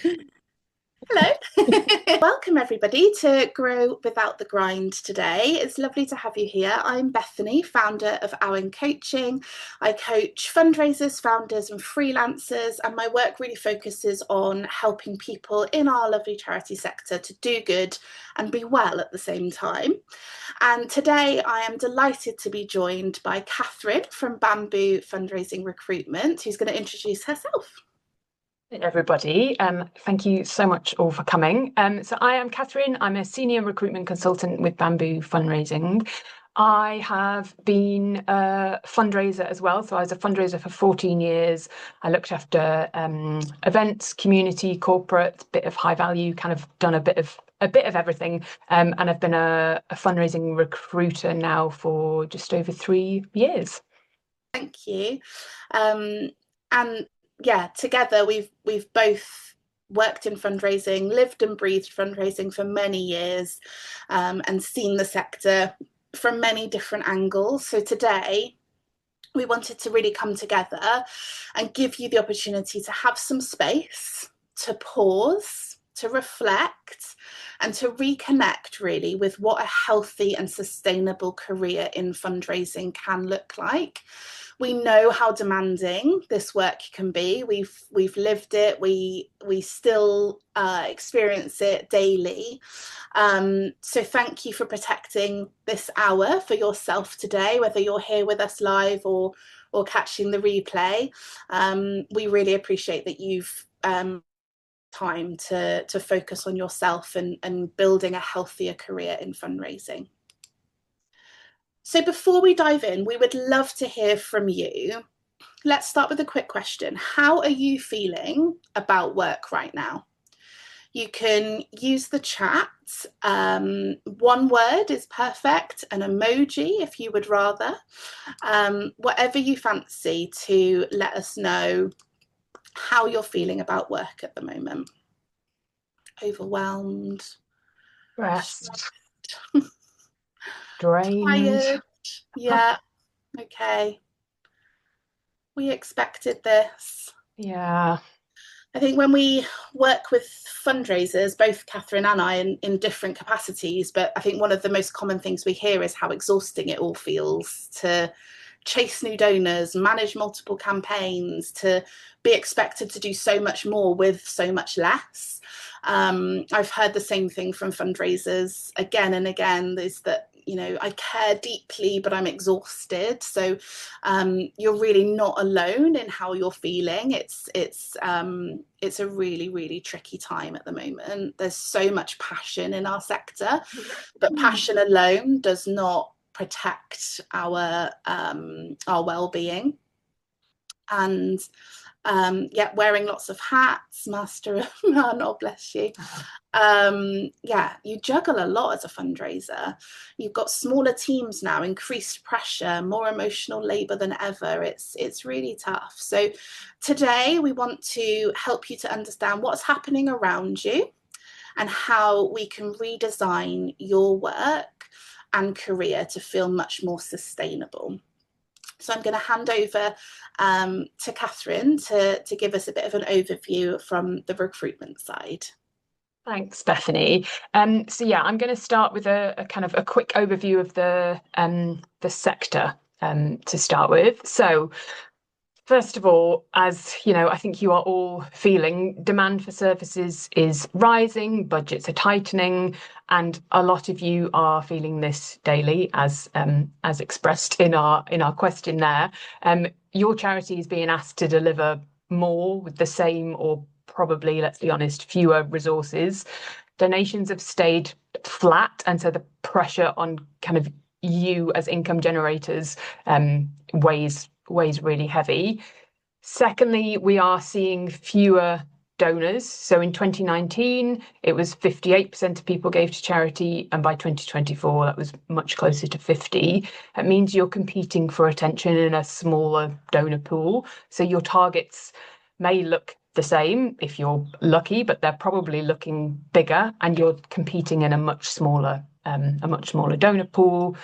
Hello. Welcome everybody to Grow Without the Grind today. It's lovely to have you here. I'm Bethany, founder of Awen Coaching. I coach fundraisers, founders and freelancers, and my work really focuses on helping people in our lovely charity sector to do good and be well at the same time. And today I am delighted to be joined by Katharine from Bamboo Fundraising Recruitment, who's going to introduce herself. Everybody. Thank you so much all for coming. So I am Katharine. I'm a senior recruitment consultant with Bamboo Fundraising. I have been a fundraiser as well. So I was a fundraiser for 14 years. I looked after events, community, corporate, bit of high value, kind of done a bit of everything. And I've been a fundraising recruiter now for just over 3 years. Thank you. And yeah, together we've both worked in fundraising, lived and breathed fundraising for many years, and seen the sector from many different angles. So today we wanted to really come together and give you the opportunity to have some space to pause, to reflect, and to reconnect really with what a healthy and sustainable career in fundraising can look like. We know how demanding this work can be. We've lived it. We still experience it daily. So thank you for protecting this hour for yourself today, whether you're here with us live or catching the replay. We really appreciate that you've time to focus on yourself and building a healthier career in fundraising. So before we dive in, we would love to hear from you. Let's start with a quick question. How are you feeling about work right now? You can use the chat. One word is perfect, an emoji if you would rather. Whatever you fancy to let us know how you're feeling about work at the moment. Overwhelmed. Rest. Drained. Tired. Yeah. Okay. We expected this. Yeah. I think when we work with fundraisers, both Katharine and I in different capacities, but I think one of the most common things we hear is how exhausting it all feels to chase new donors, manage multiple campaigns, to be expected to do so much more with so much less. I've heard the same thing from fundraisers again and again, is that, you know, I care deeply, but I'm exhausted. So you're really not alone in how you're feeling. It's a really, really tricky time at the moment. There's so much passion in our sector, but passion alone does not protect our well-being. And wearing lots of hats, master of none, oh bless you. You juggle a lot as a fundraiser. You've got smaller teams now, increased pressure, more emotional labor than ever. It's really tough. So today we want to help you to understand what's happening around you and how we can redesign your work and career to feel much more sustainable. So I'm going to hand over to Katharine to give us a bit of an overview from the recruitment side. Thanks, Bethany. So yeah, I'm going to start with a kind of a quick overview of the sector to start with. So first of all, as you know, I think you are all feeling demand for services is rising, budgets are tightening, and a lot of you are feeling this daily, as expressed in our question there. Your charity is being asked to deliver more with the same, or probably, let's be honest, fewer resources. Donations have stayed flat, and so the pressure on kind of you as income generators weighs really heavy. Secondly, we are seeing fewer donors. So in 2019, it was 58% of people gave to charity, and by 2024, that was much closer to 50. That means you're competing for attention in a smaller donor pool. So your targets may look the same if you're lucky, but they're probably looking bigger, and you're competing in a much smaller donor pool.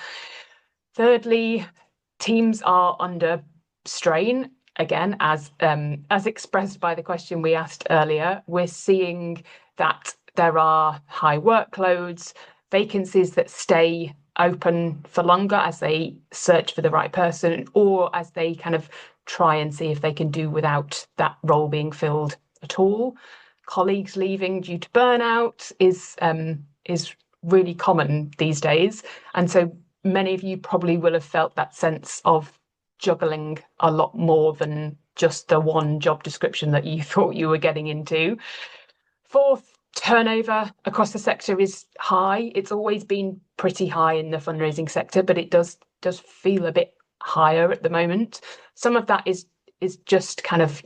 Thirdly, teams are under strain. again, as expressed by the question we asked earlier, we're seeing that there are high workloads, vacancies that stay open for longer as they search for the right person, or as they kind of try and see if they can do without that role being filled at all. Colleagues leaving due to burnout is really common these days, and so many of you probably will have felt that sense of juggling a lot more than just the one job description that you thought you were getting into. Fourth, turnover across the sector is high. It's always been pretty high in the fundraising sector, but it does feel a bit higher at the moment. Some of that is just kind of,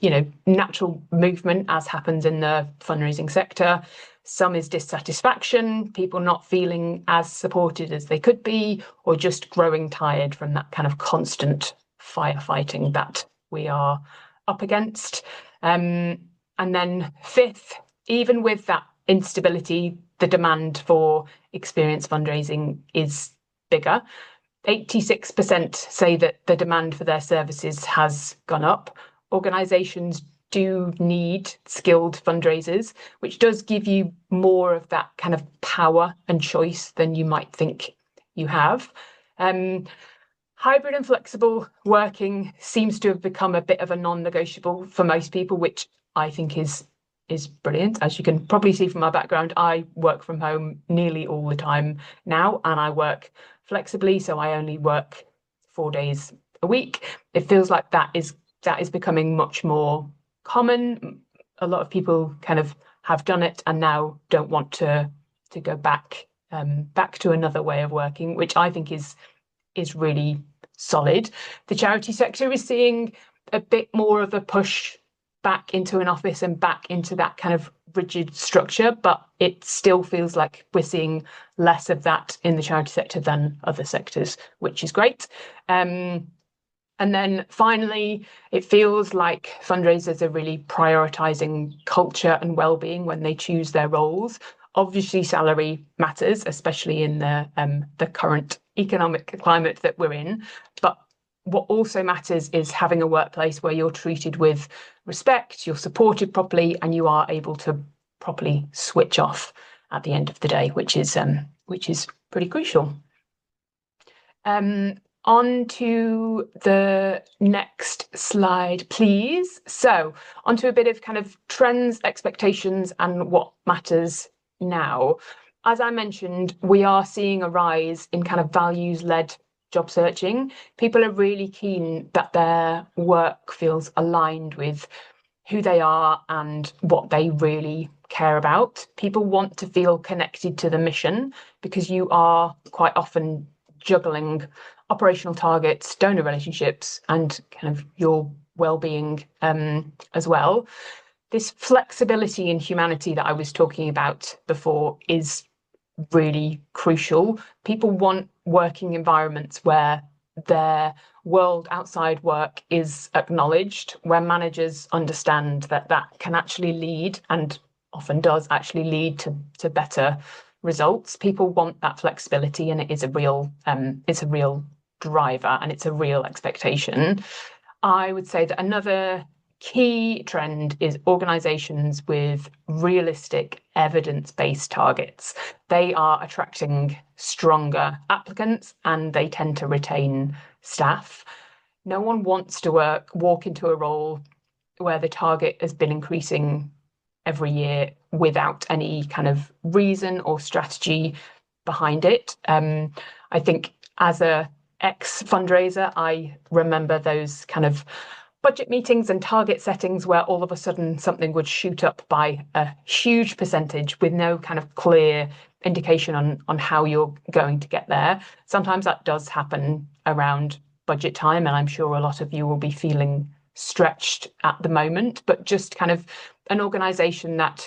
natural movement as happens in the fundraising sector. Some is dissatisfaction, people not feeling as supported as they could be, or just growing tired from that kind of constant firefighting that we are up against. And then fifth, even with that instability, the demand for experienced fundraising is bigger. 86% say that the demand for their services has gone up. Organisations do need skilled fundraisers, which does give you more of that kind of power and choice than you might think you have. Hybrid and flexible working seems to have become a bit of a non-negotiable for most people, which I think is brilliant. As you can probably see from my background, I work from home nearly all the time now, and I work flexibly, so I only work 4 days a week. It feels like that is becoming much more common. A lot of people kind of have done it and now don't want to go back to another way of working, which I think is really solid. The charity sector is seeing a bit more of a push back into an office and back into that kind of rigid structure, but it still feels like we're seeing less of that in the charity sector than other sectors, which is great. And then finally, it feels like fundraisers are really prioritising culture and well-being when they choose their roles. Obviously, salary matters, especially in the current economic climate that we're in. But what also matters is having a workplace where you're treated with respect, you're supported properly, and you are able to properly switch off at the end of the day, which is pretty crucial. On to the next slide, please. So onto a bit of kind of trends, expectations, and what matters now. As I mentioned, we are seeing a rise in kind of values-led job searching. People are really keen that their work feels aligned with who they are and what they really care about. People want to feel connected to the mission because you are quite often juggling operational targets, donor relationships, and kind of your well-being as well. This flexibility and humanity that I was talking about before is really crucial. People want working environments where their world outside work is acknowledged, where managers understand that that can actually lead, and often does actually lead to better results. People want that flexibility, and it is a real driver, and it's a real expectation. I would say that another key trend is organisations with realistic evidence-based targets. They are attracting stronger applicants and they tend to retain staff. No one wants to walk into a role where the target has been increasing every year without any kind of reason or strategy behind it. I think as a ex-fundraiser, I remember those kind of budget meetings and target settings where all of a sudden something would shoot up by a huge percentage with no kind of clear indication on how you're going to get there. Sometimes that does happen around budget time, and I'm sure a lot of you will be feeling stretched at the moment, but just kind of an organisation that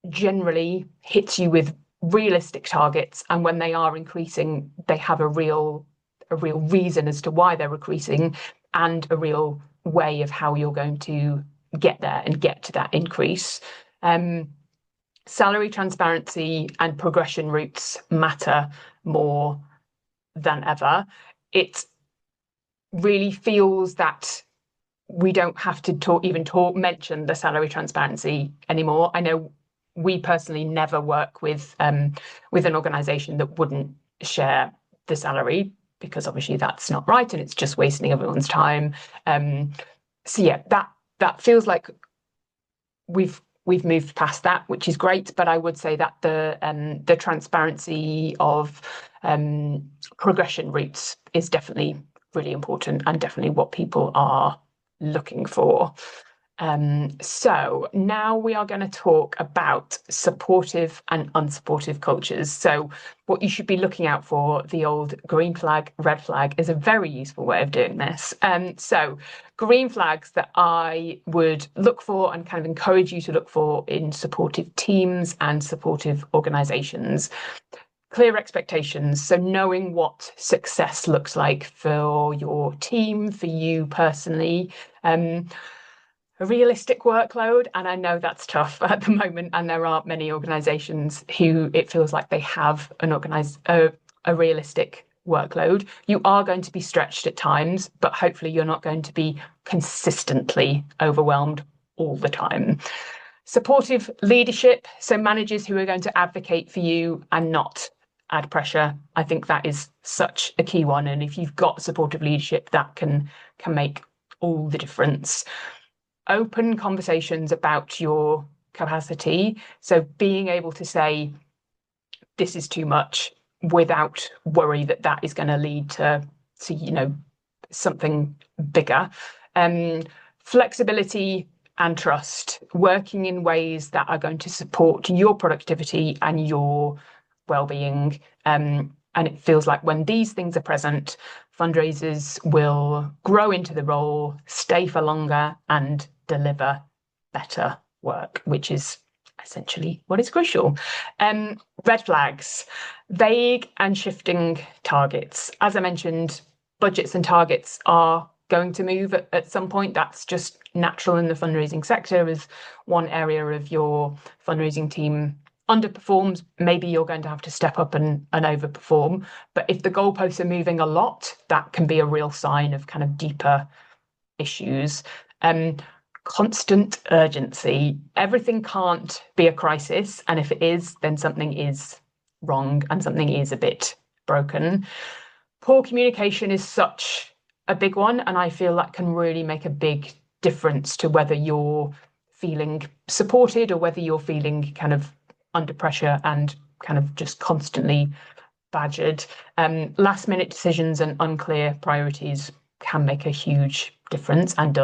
generally hits you with realistic targets, and when they are increasing, they have a real reason as to why they're increasing and a real way of how you're going to get there and get to that increase. Salary transparency and progression routes matter more than ever. It really feels that we don't have to mention the salary transparency anymore. I know we personally never work with an organisation that wouldn't share the salary, because obviously that's not right and it's just wasting everyone's time. So yeah, that feels like we've moved past that, which is great. But I would say that the transparency of progression routes is definitely really important and definitely what people are looking for. So now we are going to talk about supportive and unsupportive cultures. So what you should be looking out for, the old green flag, red flag, is a very useful way of doing this. So green flags that I would look for and kind of encourage you to look for in supportive teams and supportive organisations. Clear expectations. So knowing what success looks like for your team, for you personally. A realistic workload, and I know that's tough at the moment, and there aren't many organisations who it feels like they have a realistic workload. You are going to be stretched at times, but hopefully you're not going to be consistently overwhelmed all the time. Supportive leadership, so managers who are going to advocate for you and not add pressure. I think that is such a key one, and if you've got supportive leadership, that can make all the difference. Open conversations about your capacity. So being able to say, this is too much, without worry that that is going to lead to something bigger. Flexibility and trust, working in ways that are going to support your productivity and your well-being. And it feels like when these things are present, fundraisers will grow into the role, stay for longer, and deliver better work, which is essentially what is crucial. Red flags, vague and shifting targets. As I mentioned, budgets and targets are going to move at some point. That's just natural in the fundraising sector. As one area of your fundraising team underperforms, maybe you're going to have to step up and overperform. But if the goalposts are moving a lot, that can be a real sign of kind of deeper issues. Constant urgency. Everything can't be a crisis, and if it is, then something is wrong and something is a bit broken. Poor communication is such a big one, and I feel that can really make a big difference to whether you're feeling supported or whether you're feeling kind of under pressure and kind of just constantly badgered. Last minute decisions and unclear priorities can make a huge difference and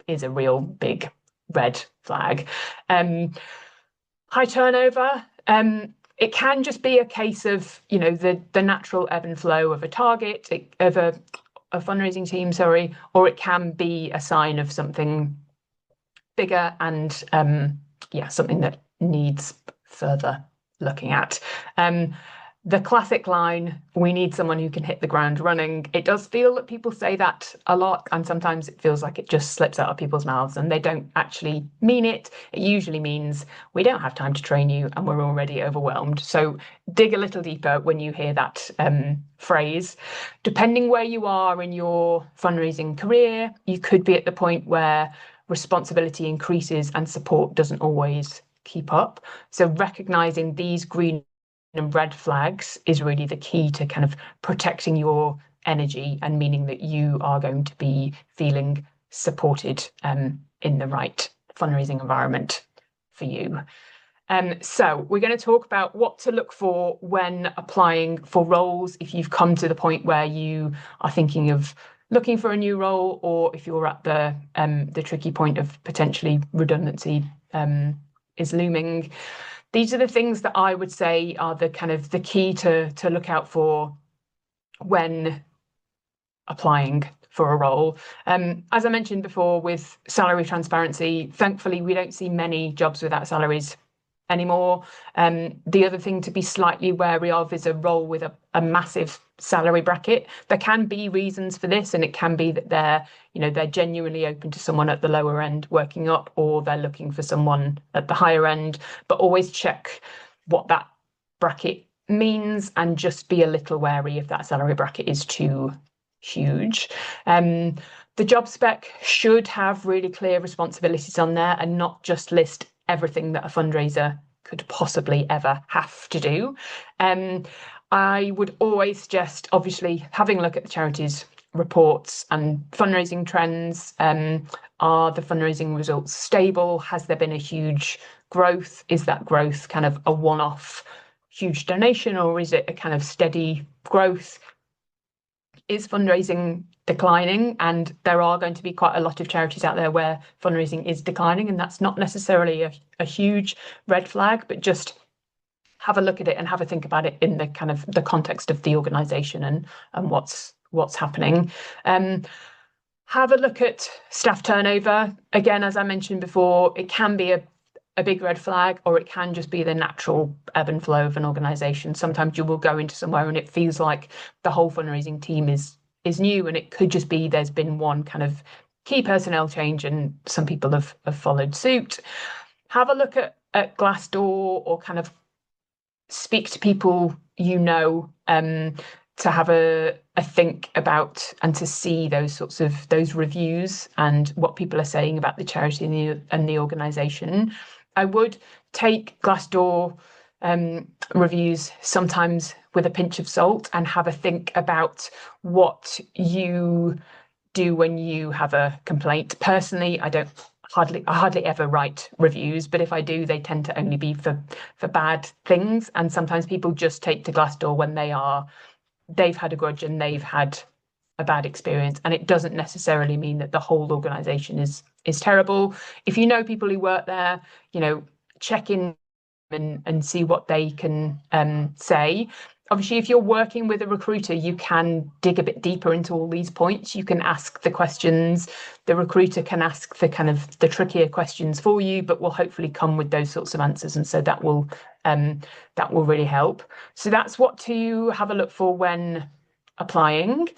is a real big red flag. High turnover. It can just be a case of, the natural ebb and flow of a target, of a fundraising team, or it can be a sign of something bigger and something that needs further looking at. The classic line, we need someone who can hit the ground running. It does feel that people say that a lot, and sometimes it feels like it just slips out of people's mouths and they don't actually mean it. It usually means we don't have time to train you and we're already overwhelmed. So dig a little deeper when you hear that phrase. Depending where you are in your fundraising career, you could be at the point where responsibility increases and support doesn't always keep up. So recognizing these green and red flags is really the key to kind of protecting your energy and meaning that you are going to be feeling supported in the right fundraising environment for you. So we're going to talk about what to look for when applying for roles if you've come to the point where you are thinking of looking for a new role, or if you're at the tricky point of potentially redundancy is looming. These are the things that I would say are the kind of the key to look out for when applying for a role. As I mentioned before, with salary transparency, thankfully we don't see many jobs without salaries anymore. The other thing to be slightly wary of is a role with a massive salary bracket. There can be reasons for this, and it can be that they're genuinely open to someone at the lower end working up, or they're looking for someone at the higher end. But always check what that bracket means and just be a little wary if that salary bracket is too huge. The job spec should have really clear responsibilities on there and not just list everything that a fundraiser could possibly ever have to do. I would always suggest, obviously, having a look at the charity's reports and fundraising trends. Are the fundraising results stable? Has there been a huge growth? Is that growth kind of a one-off huge donation, or is it a kind of steady growth? Is fundraising declining? And there are going to be quite a lot of charities out there where fundraising is declining, and that's not necessarily a huge red flag, but just have a look at it and have a think about it in the kind of the context of the organization and what's happening. Have a look at staff turnover. Again, as I mentioned before, it can be a big red flag, or it can just be the natural ebb and flow of an organization. Sometimes you will go into somewhere and it feels like the whole fundraising team is new, and it could just be there's been one kind of key personnel change and some people have followed suit. Have a look at Glassdoor, or kind of speak to people to have a think about and to see those sorts of those reviews and what people are saying about the charity and the organisation. I would take Glassdoor reviews sometimes with a pinch of salt and have a think about what you do when you have a complaint. Personally, I hardly ever write reviews, but if I do, they tend to only be for bad things. And sometimes people just take to Glassdoor when they've had a grudge and they've had a bad experience, and it doesn't necessarily mean that the whole organisation is terrible. If you know people who work there, check in and see what they can say. Obviously, if you're working with a recruiter, you can dig a bit deeper into all these points. You can ask the questions. The recruiter can ask the kind of the trickier questions for you, but will hopefully come with those sorts of answers. And so that will really help. So that's what to have a look for when applying.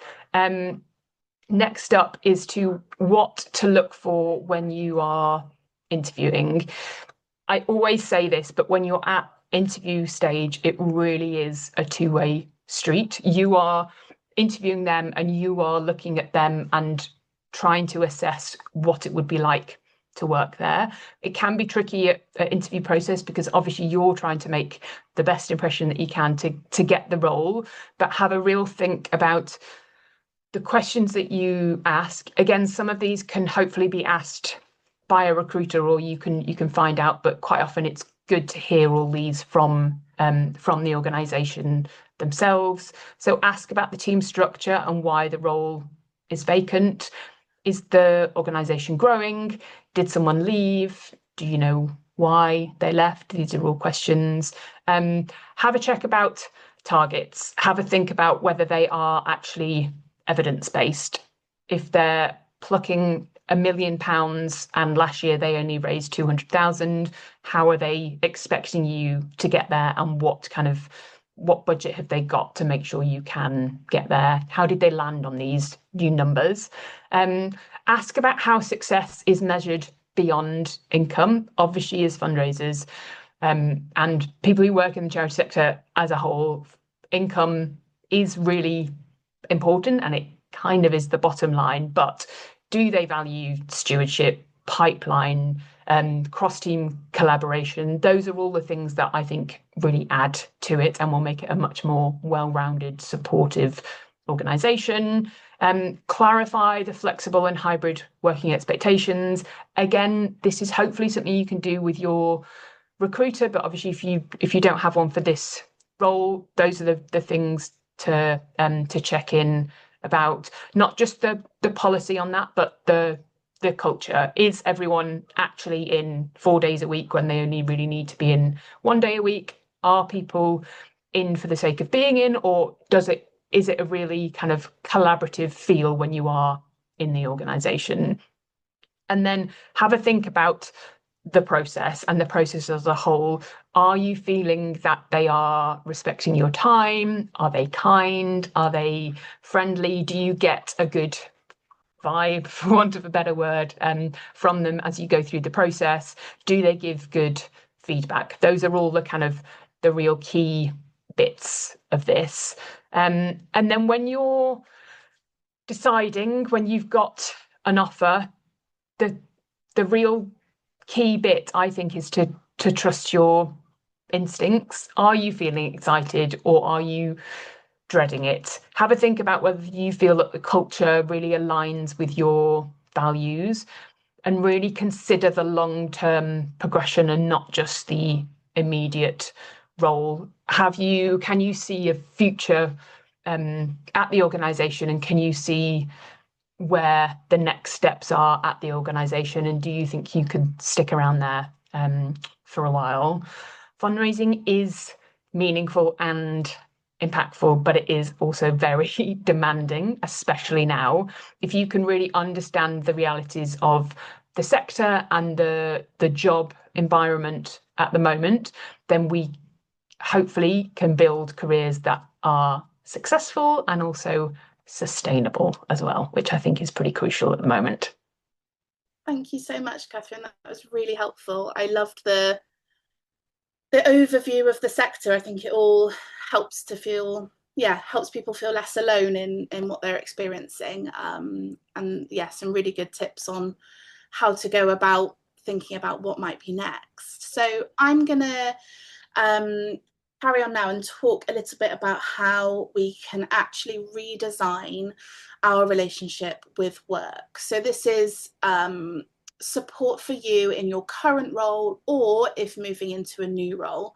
Next up is what to look for when you are interviewing. I always say this, but when you're at interview stage, it really is a two-way street. You are interviewing them and you are looking at them and trying to assess what it would be like to work there. It can be tricky at interview process because obviously you're trying to make the best impression that you can to get the role, but have a real think about the questions that you ask. Again, some of these can hopefully be asked by a recruiter, or you can find out, but quite often it's good to hear all these from the organisation themselves. So ask about the team structure and why the role is vacant. Is the organisation growing? Did someone leave? Do you know why they left? These are all questions. Have a check about targets. Have a think about whether they are actually evidence-based. If they're plucking £1 million and last year they only raised 200,000, how are they expecting you to get there, and what budget have they got to make sure you can get there? How did they land on these new numbers? Ask about how success is measured beyond income. Obviously, as fundraisers and people who work in the charity sector as a whole, income is really important and it kind of is the bottom line, but do they value stewardship, pipeline, cross-team collaboration? Those are all the things that I think really add to it and will make it a much more well-rounded, supportive organisation. Clarify the flexible and hybrid working expectations. Again, this is hopefully something you can do with your recruiter, but obviously if you don't have one for this role, those are the things to check in about, not just the policy on that, but the culture. Is everyone actually in 4 days a week when they only really need to be in 1 day a week? Are people in for the sake of being in, or is it a really kind of collaborative feel when you are in the organisation? And then have a think about the process and the process as a whole. Are you feeling that they are respecting your time? Are they kind? Are they friendly? Do you get a good vibe, for want of a better word, from them as you go through the process? Do they give good feedback? Those are all the kind of the real key bits of this. And then when you're deciding, when you've got an offer, the real key bit, I think, is to trust your instincts. Are you feeling excited or are you dreading it? Have a think about whether you feel that the culture really aligns with your values, and really consider the long-term progression and not just the immediate role. Can you see a future at the organization, and can you see where the next steps are at the organization, and do you think you could stick around there for a while? Fundraising is meaningful and impactful, but it is also very demanding, especially now. If you can really understand the realities of the sector and the job environment at the moment, then we hopefully can build careers that are successful and also sustainable as well, which I think is pretty crucial at the moment. Thank you so much, Katharine. That was really helpful. I loved the overview of the sector. I think it all helps to feel, helps people feel less alone in what they're experiencing. And yeah, some really good tips on how to go about thinking about what might be next. So I'm gonna carry on now and talk a little bit about how we can actually redesign our relationship with work. So this is support for you in your current role, or if moving into a new role,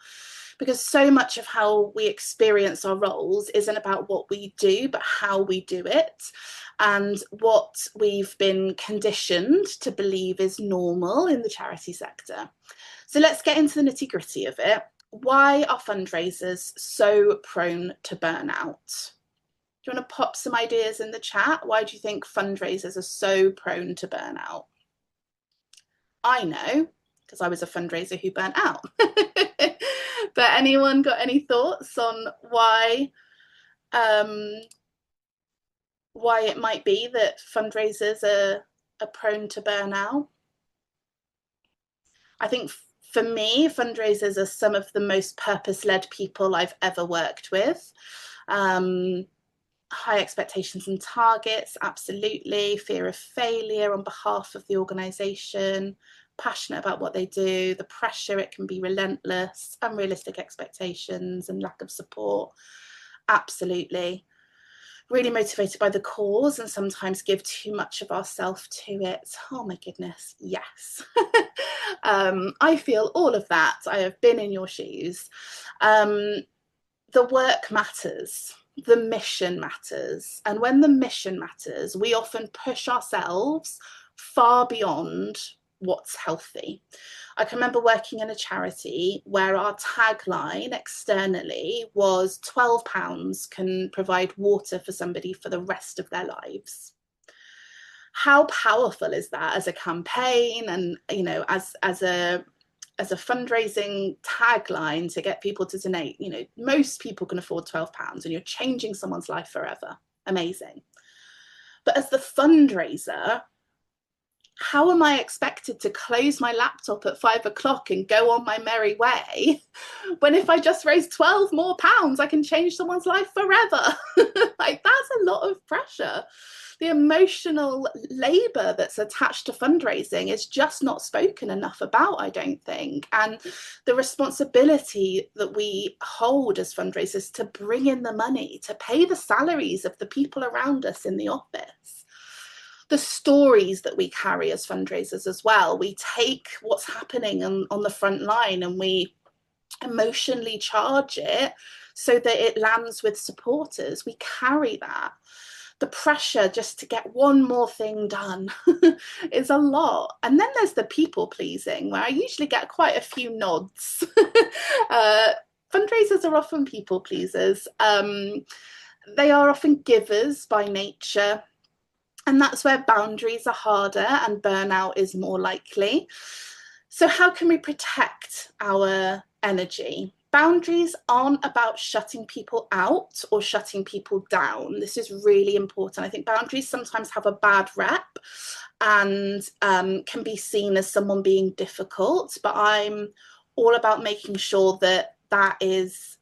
because so much of how we experience our roles isn't about what we do, but how we do it, and what we've been conditioned to believe is normal in the charity sector. So let's get into the nitty-gritty of it. Why are fundraisers so prone to burnout? Do you want to pop some ideas in the chat? Why do you think fundraisers are so prone to burnout? I know, because I was a fundraiser who burnt out. But anyone got any thoughts on why it might be that fundraisers are prone to burnout? I think for me, fundraisers are some of the most purpose-led people I've ever worked with. High expectations and targets, absolutely. Fear of failure on behalf of the organisation, passionate about what they do, the pressure, it can be relentless, unrealistic expectations and lack of support, absolutely. Really motivated by the cause and sometimes give too much of ourselves to it. Oh my goodness, yes. I feel all of that. I have been in your shoes. The work matters. The mission matters. And when the mission matters, we often push ourselves far beyond what's healthy. I can remember working in a charity where our tagline externally was £12 can provide water for somebody for the rest of their lives. How powerful is that as a campaign, and as a fundraising tagline to get people to donate? Most people can afford £12 and you're changing someone's life forever. Amazing. But as the fundraiser, how am I expected to close my laptop at 5 o'clock and go on my merry way when if I just raise 12 more pounds, I can change someone's life forever? Like, that's a lot of pressure. The emotional labor that's attached to fundraising is just not spoken enough about, I don't think. And the responsibility that we hold as fundraisers to bring in the money, to pay the salaries of the people around us in the office, the stories that we carry as fundraisers as well. We take what's happening on the front line and we emotionally charge it so that it lands with supporters. We carry that. The pressure just to get one more thing done is a lot. And then there's the people pleasing, where I usually get quite a few nods. Fundraisers are often people pleasers. They are often givers by nature. And that's where boundaries are harder and burnout is more likely. So how can we protect our energy? Boundaries aren't about shutting people out or shutting people down. This is really important. I think boundaries sometimes have a bad rep and can be seen as someone being difficult, but I'm all about making sure that is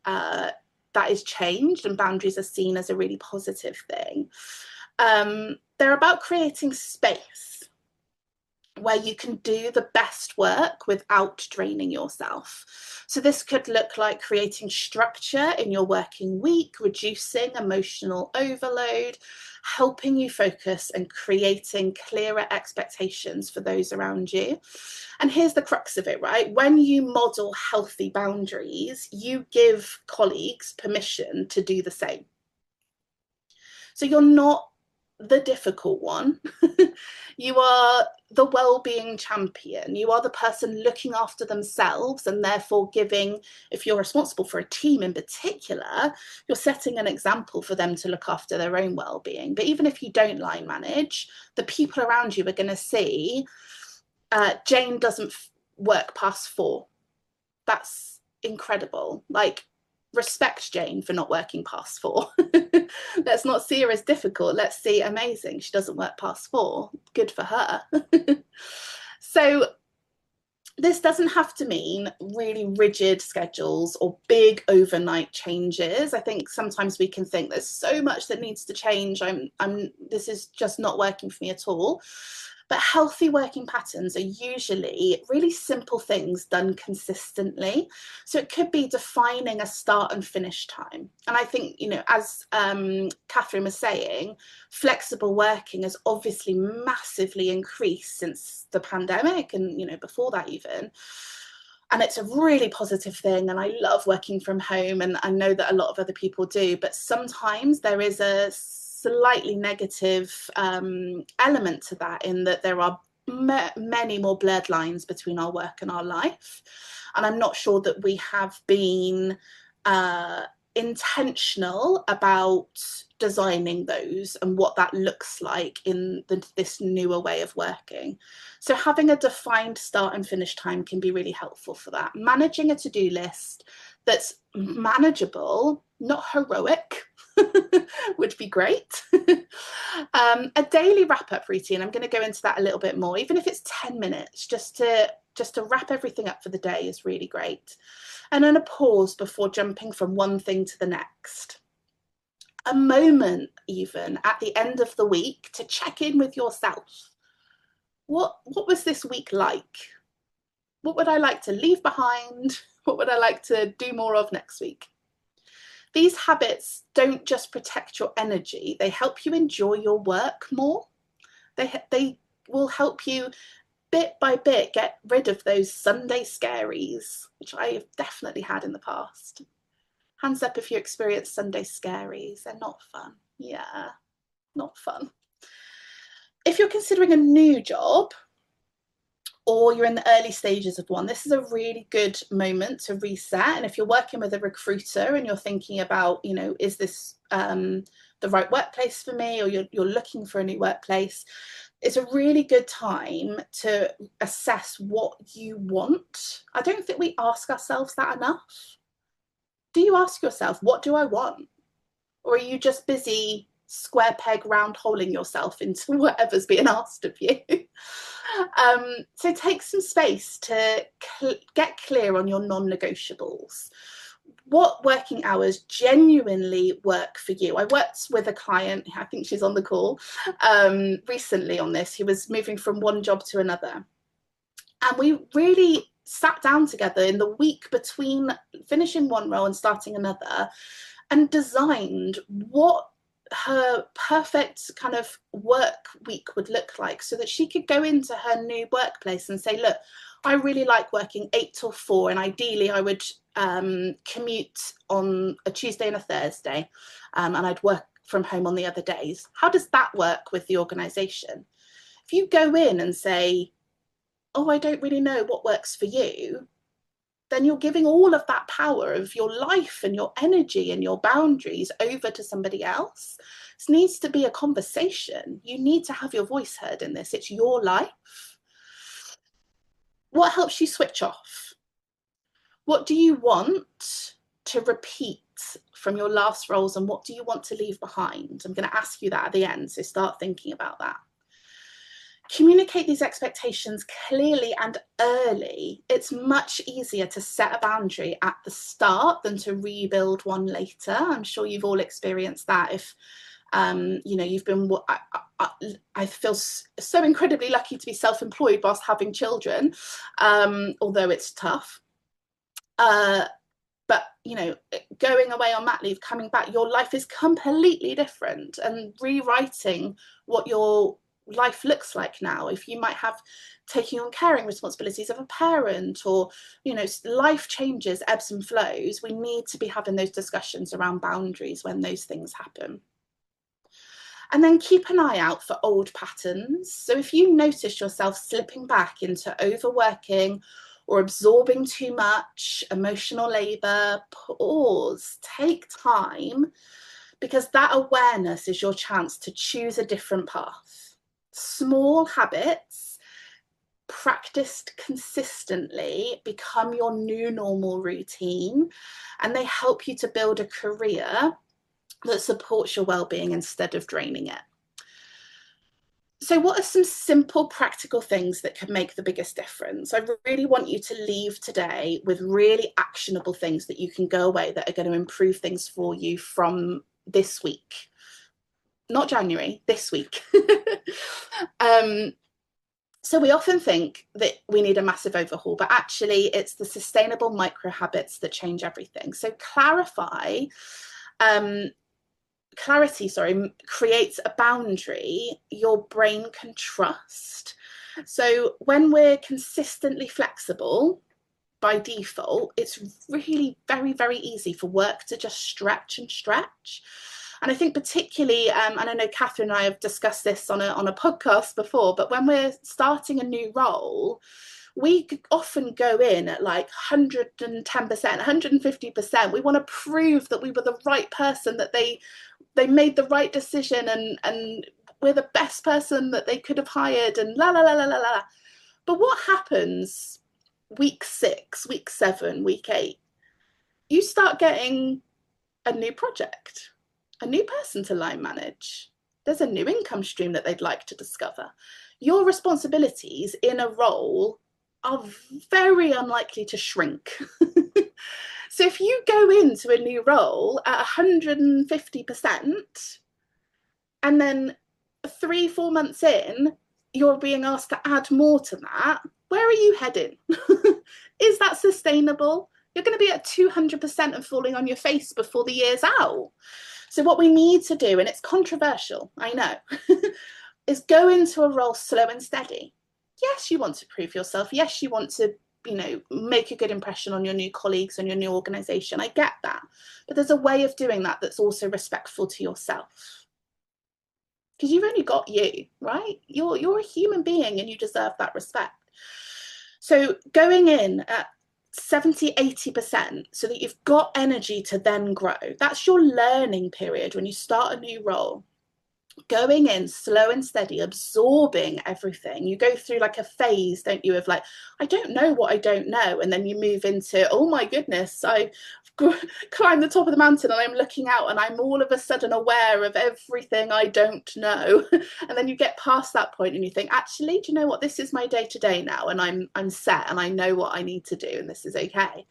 changed and boundaries are seen as a really positive thing. They're about creating space where you can do the best work without draining yourself. So this could look like creating structure in your working week, reducing emotional overload, helping you focus and creating clearer expectations for those around you. And here's the crux of it, right? When you model healthy boundaries, you give colleagues permission to do the same. So you're not the difficult one. You are the well-being champion. You are the person looking after themselves and therefore giving, if you're responsible for a team in particular, you're setting an example for them to look after their own well-being. But even if you don't line manage, the people around you are going to see Jane doesn't work past 4. That's incredible. Like, respect Jane for not working past 4. Let's not see her as difficult. Let's see amazing. She doesn't work past 4. Good for her. So this doesn't have to mean really rigid schedules or big overnight changes. I think sometimes we can think there's so much that needs to change. This is just not working for me at all. But healthy working patterns are usually really simple things done consistently. So it could be defining a start and finish time. And I think, as Katharine was saying, flexible working has obviously massively increased since the pandemic and, before that even. And it's a really positive thing. And I love working from home. And I know that a lot of other people do. But sometimes there is a slightly negative element to that, in that there are many more blurred lines between our work and our life. And I'm not sure that we have been intentional about designing those and what that looks like in this newer way of working. So having a defined start and finish time can be really helpful for that. Managing a to-do list that's manageable, not heroic, would be great. A daily wrap-up routine, I'm going to go into that a little bit more, even if it's 10 minutes, just to wrap everything up for the day is really great. And then a pause before jumping from one thing to the next. A moment even at the end of the week to check in with yourself. What was this week like? What would I like to leave behind? What would I like to do more of next week? These habits don't just protect your energy, they help you enjoy your work more. They will help you bit by bit get rid of those Sunday scaries, which I have definitely had in the past. Hands up if you experience Sunday scaries. They're not fun. Yeah, not fun. If you're considering a new job, or you're in the early stages of one, this is a really good moment to reset. And if you're working with a recruiter and you're thinking about, is this the right workplace for me, or you're looking for a new workplace, it's a really good time to assess what you want. I don't think we ask ourselves that enough. Do you ask yourself, what do I want? Or are you just busy square peg round holing yourself into whatever's being asked of you? So take some space to get clear on your non-negotiables. What working hours genuinely work for you? I worked with a client, I think she's on the call, recently on this, who was moving from one job to another. And we really sat down together in the week between finishing one role and starting another and designed what her perfect kind of work week would look like, so that she could go into her new workplace and say, look, I really like working 8 till 4, and ideally I would commute on a Tuesday and a Thursday, and I'd work from home on the other days. How does that work with the organisation? If you go in and say, oh, I don't really know what works for you, then you're giving all of that power of your life and your energy and your boundaries over to somebody else. This needs to be a conversation. You need to have your voice heard in this. It's your life. What helps you switch off? What do you want to repeat from your last roles, and what do you want to leave behind? I'm going to ask you that at the end, so start thinking about that. Communicate these expectations clearly and early. It's much easier to set a boundary at the start than to rebuild one later. I'm sure you've all experienced that. If You know, you've been, I feel so incredibly lucky to be self-employed whilst having children, although it's tough. But you know, going away on mat leave, coming back, your life is completely different, and rewriting what your life looks like now. If you might have taking on caring responsibilities of a parent, or you know, life changes, ebbs and flows, we need to be having those discussions around boundaries when those things happen. And then keep an eye out for old patterns. So if you notice yourself slipping back into overworking or absorbing too much emotional labor, pause, take time, because that awareness is your chance to choose a different path. Small habits practiced consistently become your new normal routine, and they help you to build a career that supports your well-being instead of draining it. So what are some simple practical things that can make the biggest difference? I really want you to leave today with really actionable things that you can go away that are going to improve things for you from this week. Not January, this week. So we often think that we need a massive overhaul, but actually it's the sustainable micro habits that change everything. So clarity creates a boundary your brain can trust. So when we're consistently flexible, by default, it's really very, very easy for work to just stretch and stretch. And I think particularly, and I know Katharine and I have discussed this on a podcast before, but when we're starting a new role, we often go in at like 110%, 150%. We want to prove that we were the right person, that they made the right decision, and we're the best person that they could have hired, and la la la la la la. But what happens week 6, week 7, week 8? You start getting a new project, a new person to line manage. There's a new income stream that they'd like to discover. Your responsibilities in a role are very unlikely to shrink. So if you go into a new role at 150%, and then 3-4 months in, you're being asked to add more to that, where are you heading? Is that sustainable? You're going to be at 200% and falling on your face before the year's out. So what we need to do, and it's controversial, I know, is go into a role slow and steady. Yes, you want to prove yourself. Yes, you want to, you know, make a good impression on your new colleagues and your new organization. I get that. But there's a way of doing that that's also respectful to yourself. Because you've only got you, right? You're a human being and you deserve that respect. So going in at 70-80% so that you've got energy to then grow. That's your learning period when you start a new role. Going in slow and steady, absorbing everything. You go through like a phase, don't you, of like, I don't know what I don't know. And then you move into, oh my goodness, I climbed the top of the mountain and I'm looking out and I'm all of a sudden aware of everything I don't know. And then you get past that point and you think, actually, do you know what? This is my day to day now, and I'm set and I know what I need to do, and this is okay.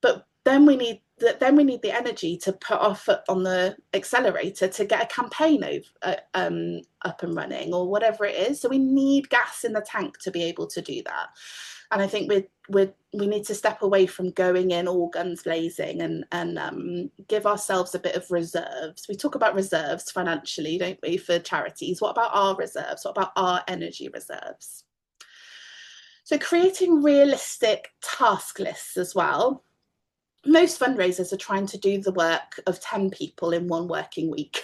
But then we need the energy to put our foot on the accelerator to get a campaign up and running, or whatever it is. So we need gas in the tank to be able to do that. And I think we need to step away from going in all guns blazing, and give ourselves a bit of reserves. We talk about reserves financially, don't we, for charities? What about our reserves? What about our energy reserves? So creating realistic task lists as well. Most fundraisers are trying to do the work of 10 people in one working week.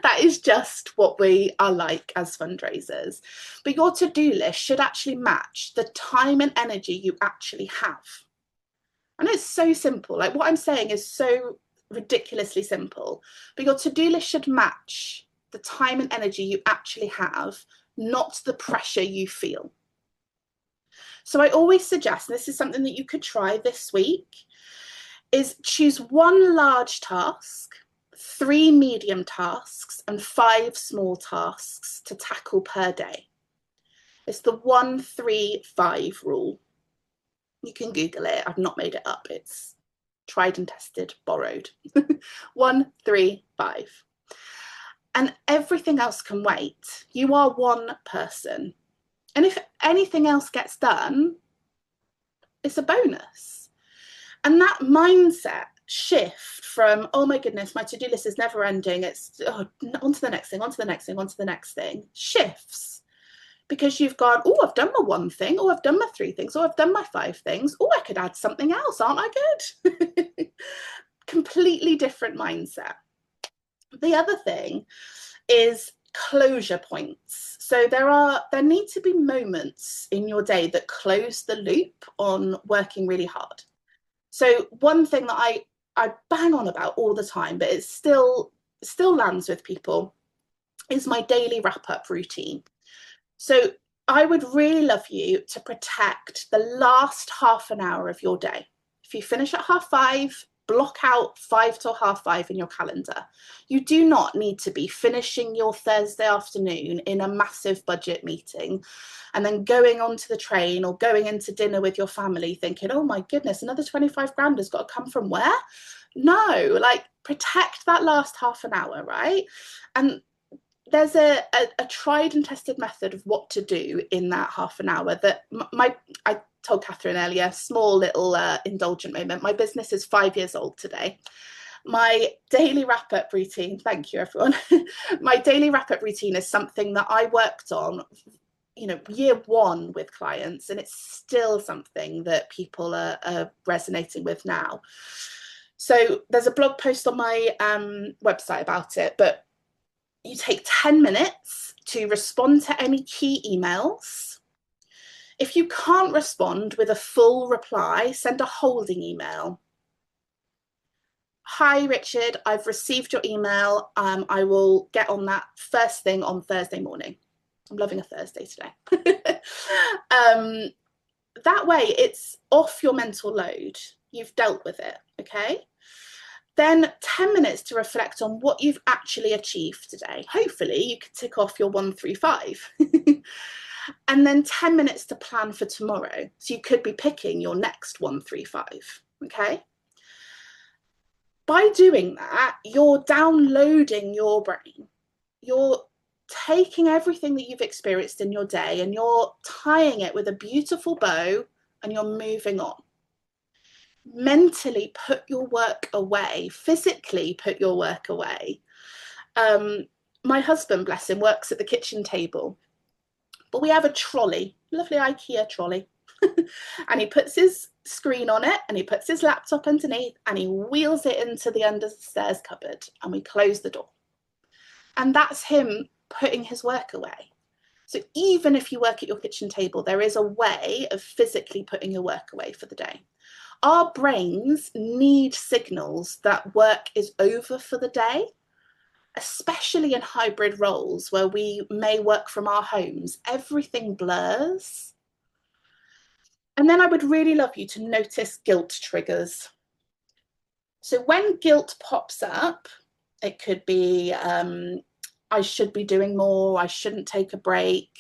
That is just what we are like as fundraisers. But your to-do list should actually match the time and energy you actually have. And it's so simple. Like, what I'm saying is so ridiculously simple. But your to-do list should match the time and energy you actually have, not the pressure you feel. So I always suggest, and this is something that you could try this week, is choose 1 large task, 3 medium tasks, and 5 small tasks to tackle per day. It's the 1-3-5 rule. You can Google it. I've not made it up. It's tried and tested, borrowed. 1-3-5. and everything else can wait. You are one person. And if anything else gets done, it's a bonus. And that mindset shift from, oh my goodness, my to-do list is never ending, it's on to the next thing, on to the next thing, on to the next thing, shifts. Because you've gone, oh, I've done my one thing, oh, I've done my three things, oh, I've done my five things, oh, I could add something else, aren't I good? Completely different mindset. The other thing is closure points. So there need to be moments in your day that close the loop on working really hard. So one thing that I bang on about all the time, but it still lands with people, is my daily wrap-up routine. So I would really love you to protect the last half an hour of your day. If you finish at 5:30, block out 5 till 5:30 in your calendar. You do not need to be finishing your Thursday afternoon in a massive budget meeting and then going onto the train or going into dinner with your family thinking, oh my goodness, another 25 grand has got to come from where? No, like protect that last half an hour, right? And there's a tried and tested method of what to do in that half an hour that I told Katharine earlier, small little indulgent moment. My business is 5 years old today. My daily wrap-up routine, thank you everyone. My daily wrap-up routine is something that I worked on, year one with clients, and it's still something that people are resonating with now. So there's a blog post on my website about it, but you take 10 minutes to respond to any key emails. If you can't respond with a full reply, send a holding email. Hi, Richard, I've received your email. I will get on that first thing on Thursday morning. I'm loving a Thursday today. That way, it's off your mental load. You've dealt with it, okay? Then 10 minutes to reflect on what you've actually achieved today. Hopefully you could tick off your 135. And then 10 minutes to plan for tomorrow. So you could be picking your next 135, okay? By doing that, you're downloading your brain. You're taking everything that you've experienced in your day and you're tying it with a beautiful bow and you're moving on. Mentally put your work away, physically put your work away. My husband, bless him, works at the kitchen table, but we have a trolley, lovely IKEA trolley. And he puts his screen on it and he puts his laptop underneath and he wheels it into the under stairs cupboard and we close the door. And that's him putting his work away. So even if you work at your kitchen table, there is a way of physically putting your work away for the day. Our brains need signals that work is over for the day, especially in hybrid roles where we may work from our homes. Everything blurs. And then I would really love you to notice guilt triggers. So when guilt pops up, it could be, I should be doing more, I shouldn't take a break.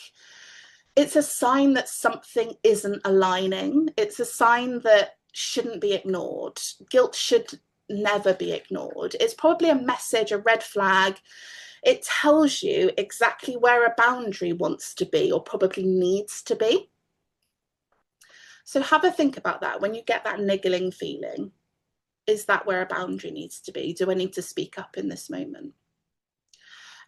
It's a sign that something isn't aligning. It's a sign that shouldn't be ignored. Guilt should never be ignored. It's probably a message, a red flag. It tells you exactly where a boundary wants to be or probably needs to be. So have a think about that when you get that niggling feeling. Is that where a boundary needs to be? Do I need to speak up in this moment?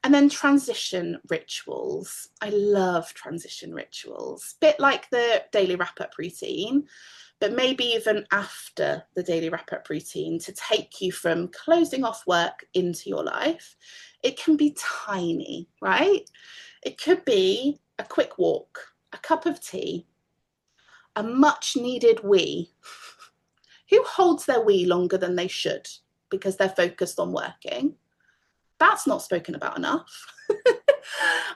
And then transition rituals. I love transition rituals. Bit like the daily wrap-up routine, but maybe even after the daily wrap-up routine to take you from closing off work into your life. It can be tiny, right? It could be a quick walk, a cup of tea, a much needed wee. Who holds their wee longer than they should because they're focused on working? That's not spoken about enough.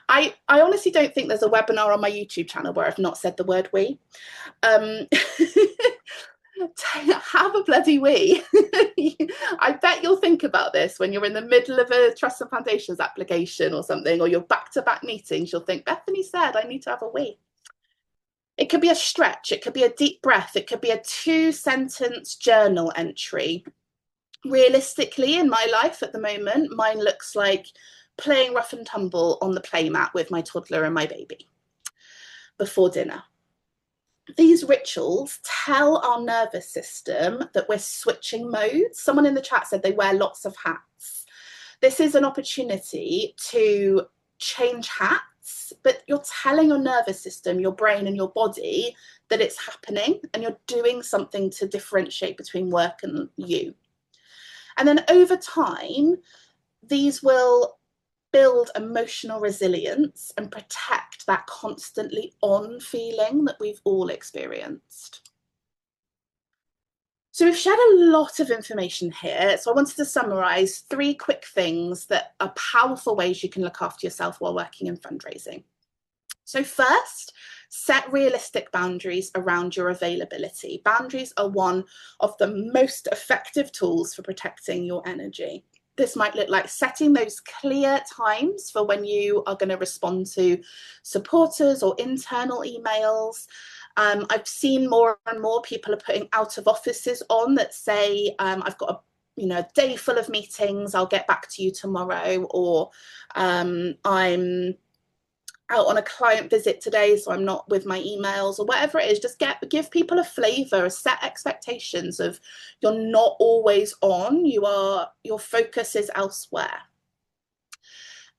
I honestly don't think there's a webinar on my YouTube channel where I've not said the word we. Have a bloody wee. I bet you'll think about this when you're in the middle of a Trust and Foundations application or something, or you're back-to-back meetings. You'll think, Bethany said I need to have a wee. It could be a stretch. It could be a deep breath. It could be a 2-sentence journal entry. Realistically, in my life at the moment, mine looks like playing rough and tumble on the playmat with my toddler and my baby before dinner. These rituals tell our nervous system that we're switching modes. Someone in the chat said they wear lots of hats. This is an opportunity to change hats, but you're telling your nervous system, your brain and your body that it's happening, and you're doing something to differentiate between work and you. And then over time, these will build emotional resilience and protect that constantly on feeling that we've all experienced. So we've shared a lot of information here. So I wanted to summarize 3 quick things that are powerful ways you can look after yourself while working in fundraising. So first, set realistic boundaries around your availability. Boundaries are one of the most effective tools for protecting your energy. This might look like setting those clear times for when you are going to respond to supporters or internal emails. I've seen more and more people are putting out of offices on that say, I've got a day full of meetings, I'll get back to you tomorrow, or I'm out on a client visit today, so I'm not with my emails, or whatever it is. Just give people a flavor, set expectations of you're not always on, your focus is elsewhere.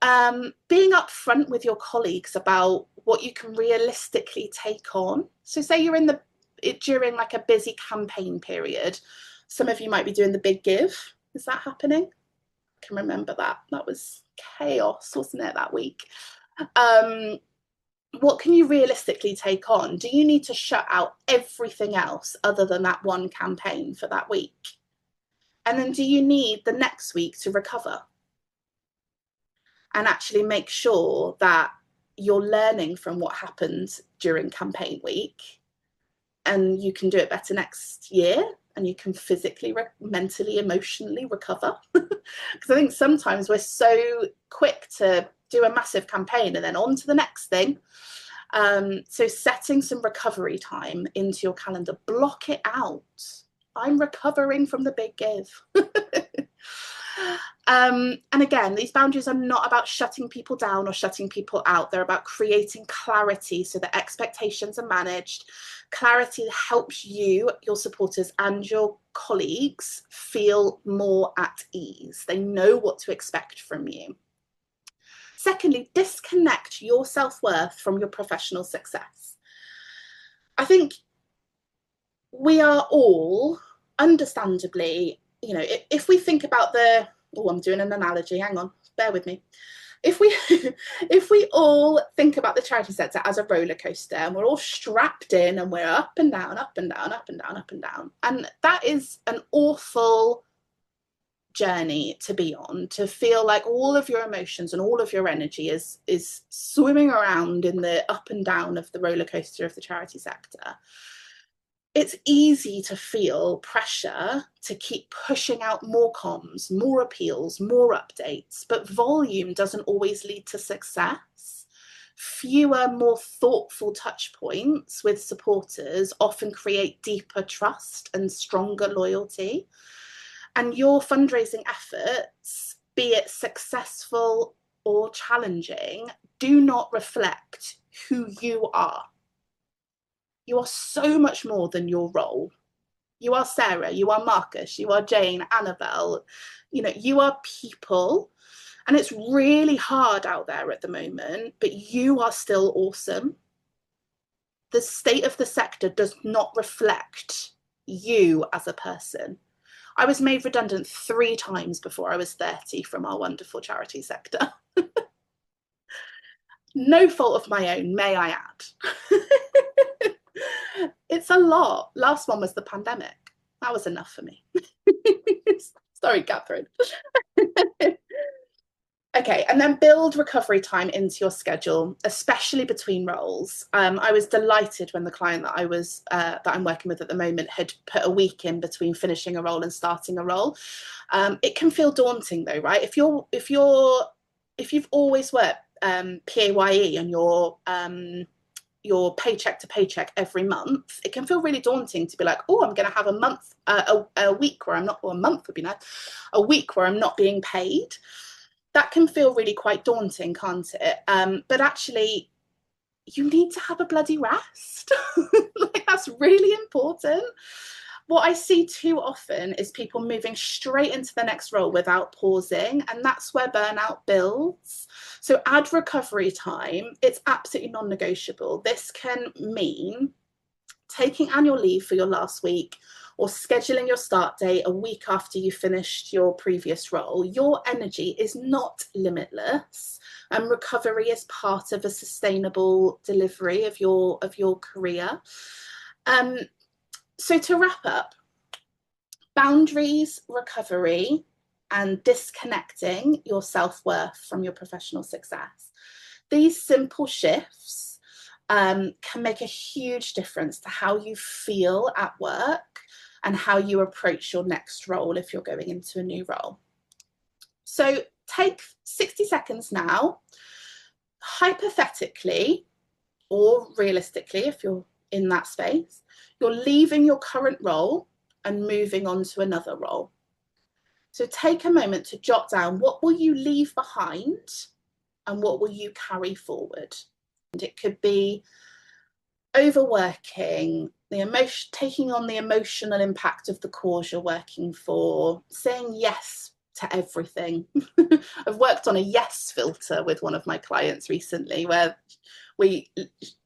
Being upfront with your colleagues about what you can realistically take on. So say you're during like a busy campaign period. Some of you might be doing the big give. Is that happening? I can remember that. That was chaos, wasn't it, that week? What can you realistically take on? Do you need to shut out everything else other than that one campaign for that week? And then do you need the next week to recover? And actually make sure that you're learning from what happened during campaign week, and you can do it better next year, and you can physically, mentally, emotionally recover. Because I think sometimes we're so quick to do a massive campaign and then on to the next thing. So setting some recovery time into your calendar, block it out. I'm recovering from the big give. And again, these boundaries are not about shutting people down or shutting people out. They're about creating clarity so that expectations are managed. Clarity helps you, your supporters, and your colleagues feel more at ease. They know what to expect from you. Secondly, disconnect your self-worth from your professional success. I think we are all, understandably, if we think about I'm doing an analogy, hang on, bear with me. If we all think about the charity sector as a roller coaster, and we're all strapped in and we're up and down, up and down, up and down, up and down, and that is an awful journey to be on, to feel like all of your emotions and all of your energy is swimming around in the up and down of the roller coaster of the charity sector. It's easy to feel pressure to keep pushing out more comms, more appeals, more updates, but volume doesn't always lead to success. Fewer, more thoughtful touch points with supporters often create deeper trust and stronger loyalty. And your fundraising efforts, be it successful or challenging, do not reflect who you are. You are so much more than your role. You are Sarah, you are Marcus, you are Jane, Annabelle. You are people. And it's really hard out there at the moment, but you are still awesome. The state of the sector does not reflect you as a person. I was made redundant 3 times before I was 30 from our wonderful charity sector. No fault of my own, may I add. It's a lot. Last one was the pandemic. That was enough for me. Sorry, Katharine. Okay, and then build recovery time into your schedule, especially between roles. I was delighted when the client that I'm working with at the moment had put a week in between finishing a role and starting a role. It can feel daunting though, right? If you've always worked PAYE and your paycheck to paycheck every month, it can feel really daunting to be like, oh, I'm going to have a week where I'm not, or a month would be nice, a week where I'm not being paid. that can feel really quite daunting, can't it? But actually, you need to have a bloody rest. Like, that's really important. What I see too often is people moving straight into the next role without pausing, and that's where burnout builds. So add recovery time. It's absolutely non-negotiable. This can mean taking annual leave for your last week, or scheduling your start date a week after you finished your previous role. Your energy is not limitless, and recovery is part of a sustainable delivery of your career. So to wrap up, boundaries, recovery, and disconnecting your self-worth from your professional success. These simple shifts can make a huge difference to how you feel at work and how you approach your next role if you're going into a new role. So take 60 seconds now. Hypothetically, or realistically, if you're in that space, you're leaving your current role and moving on to another role. So take a moment to jot down, what will you leave behind and what will you carry forward? And it could be overworking, taking on the emotional impact of the cause you're working for, saying yes to everything. I've worked on a yes filter with one of my clients recently, where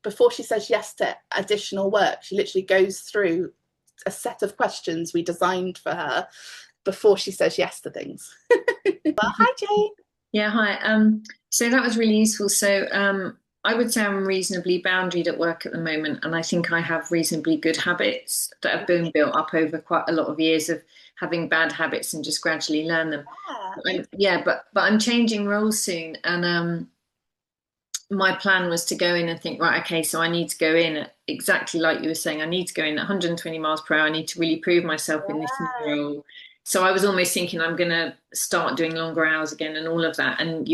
before she says yes to additional work, she literally goes through a set of questions we designed for her before she says yes to things. Well, hi Jane. Yeah, hi. So that was really useful. So I would say I'm reasonably boundaried at work at the moment, and I think I have reasonably good habits that have been built up over quite a lot of years of having bad habits and just gradually learn them. But I'm changing roles soon, and my plan was to go in and think, right, okay, so I need to go in at, exactly like you were saying, I need to go in at 120 miles per hour. I need to really prove myself in this new role. So I was almost thinking I'm going to start doing longer hours again and all of that. And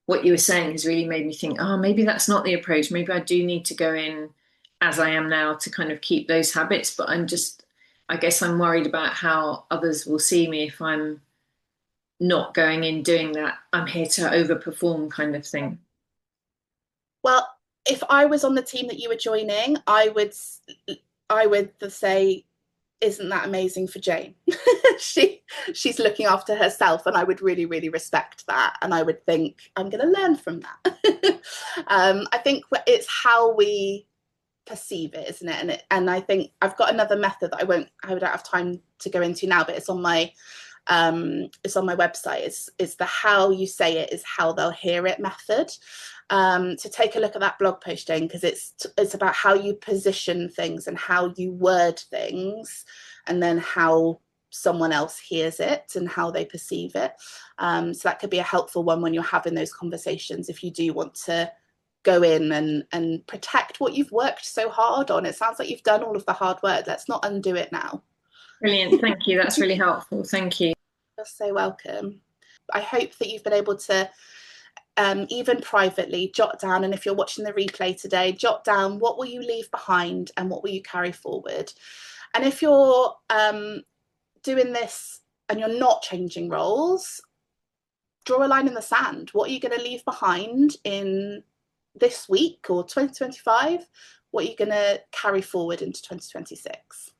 what you were saying has really made me think, oh, maybe that's not the approach. Maybe I do need to go in as I am now to kind of keep those habits. But I guess I'm worried about how others will see me if I'm not going in doing that. I'm here to overperform kind of thing. Well, if I was on the team that you were joining, I would say, isn't that amazing for Jane? She's looking after herself, and I would really, really respect that. And I would think, I'm going to learn from that. I think it's how we perceive it, isn't it? And I think I've got another method that I don't have time to go into now, but it's on my website. It's the how you say it is how they'll hear it method. To take a look at that blog post, Jane, because it's about how you position things and how you word things, and then how someone else hears it and how they perceive it. So that could be a helpful one when you're having those conversations, if you do want to go in and protect what you've worked so hard on. It sounds like you've done all of the hard work. Let's not undo it now. Brilliant. Thank you. That's really helpful. Thank you. You're so welcome. I hope that you've been able to even privately jot down, and if you're watching the replay today, jot down, what will you leave behind and what will you carry forward? And if you're doing this and you're not changing roles, draw a line in the sand. What are you going to leave behind in this week or 2025? What are you going to carry forward into 2026?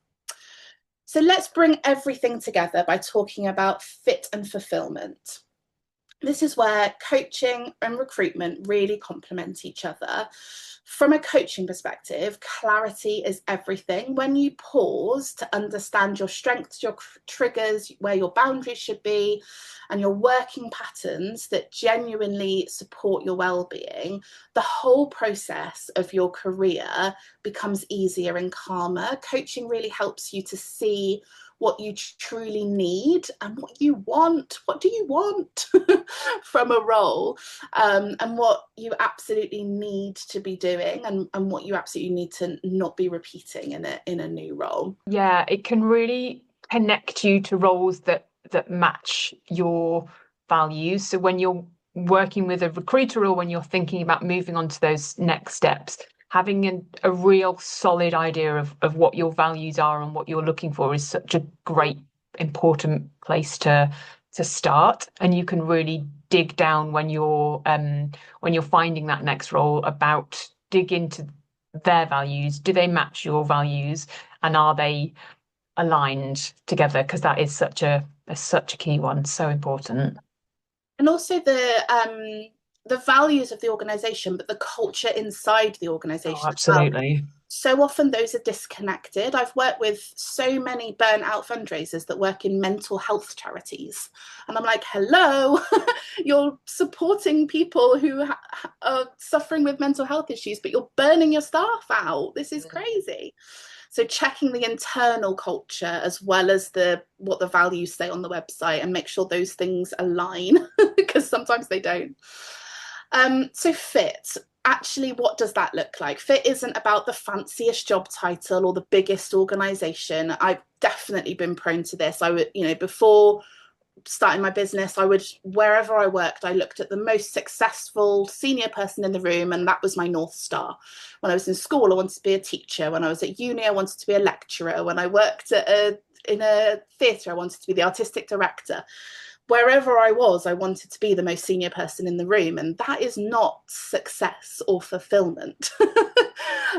So let's bring everything together by talking about fit and fulfillment. This is where coaching and recruitment really complement each other. From a coaching perspective, clarity is everything. When you pause to understand your strengths, your triggers, where your boundaries should be, and your working patterns that genuinely support your well-being, the whole process of your career becomes easier and calmer. Coaching really helps you to see what you truly need and what you want. What do you want from a role, and what you absolutely need to be doing, and what you absolutely need to not be repeating in a new role. Yeah, it can really connect you to roles that match your values. So when you're working with a recruiter, or when you're thinking about moving on to those next steps, having a real solid idea of what your values are and what you're looking for is such a great, important place to to start, and you can really dig down when you're finding that next role, about dig into their values. Do they match your values, and are they aligned together? Because that is such a key one, so important. And also the values of the organization, but the culture inside the Oh, organization as well. absolutely. So often those are disconnected. I've worked with so many burnout fundraisers that work in mental health charities. And I'm like, hello, you're supporting people who are suffering with mental health issues, but you're burning your staff out. This is crazy. So checking the internal culture as well as what the values say on the website, and make sure those things align, because sometimes they don't. So fit. Actually, what does that look like? Fit isn't about the fanciest job title or the biggest organization. I've definitely been prone to this. I would, before starting my business, wherever I worked, I looked at the most successful senior person in the room, and that was my North Star. When I was in school, I wanted to be a teacher. When I was at uni, I wanted to be a lecturer. When I worked in a theatre, I wanted to be the artistic director. Wherever I was, I wanted to be the most senior person in the room, and that is not success or fulfillment.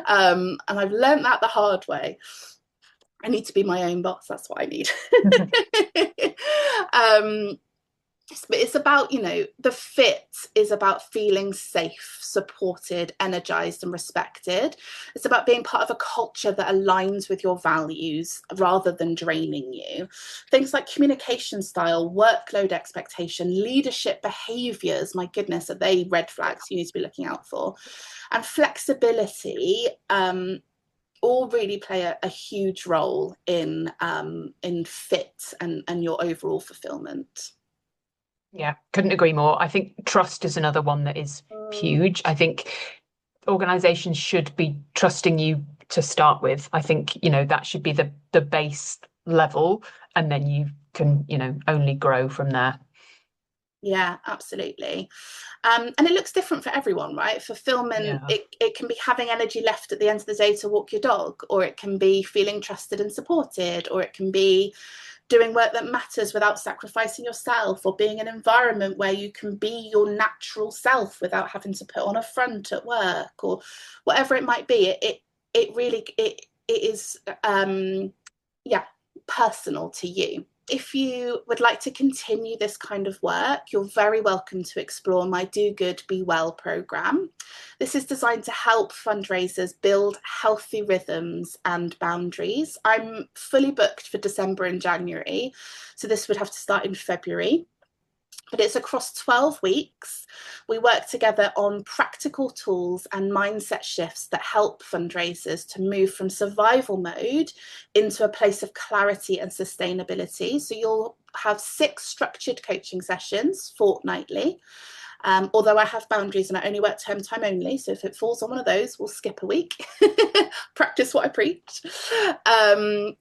And I've learned that the hard way. I need to be my own boss. That's what I need. But it's about, the fit is about feeling safe, supported, energized, and respected. It's about being part of a culture that aligns with your values rather than draining you. Things like communication style, workload expectation, leadership behaviors, my goodness, are they red flags you need to be looking out for? And flexibility, all really play a huge role in fit and your overall fulfillment. Yeah, couldn't agree more. I think trust is another one that is huge. I think organizations should be trusting you to start with. I think, that should be the base level, and then you can, only grow from there. Yeah, absolutely. And it looks different for everyone, right? Fulfillment, Yeah. it can be having energy left at the end of the day to walk your dog, or it can be feeling trusted and supported, or it can be doing work that matters without sacrificing yourself, or being an environment where you can be your natural self without having to put on a front at work, or whatever it might be. It really is personal to you. If you would like to continue this kind of work, you're very welcome to explore my Do Good, Be Well programme. This is designed to help fundraisers build healthy rhythms and boundaries. I'm fully booked for December and January, so this would have to start in February. But it's across 12 weeks. We work together on practical tools and mindset shifts that help fundraisers to move from survival mode into a place of clarity and sustainability. So you'll have 6 structured coaching sessions fortnightly. Although I have boundaries and I only work term time only, so if it falls on one of those, we'll skip a week. Practice what I preach.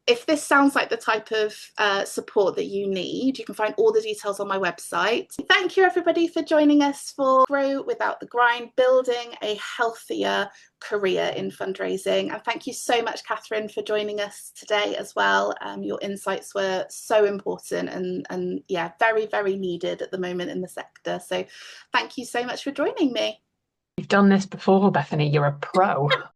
If this sounds like the type of support that you need, you can find all the details on my website. Thank you, everybody, for joining us for Grow Without the Grind, building a healthier career in fundraising. And thank you so much, Katharine, for joining us today as well. Your insights were so important and yeah, very, very needed at the moment in the sector. So thank you so much for joining me. You've done this before, Bethany. You're a pro.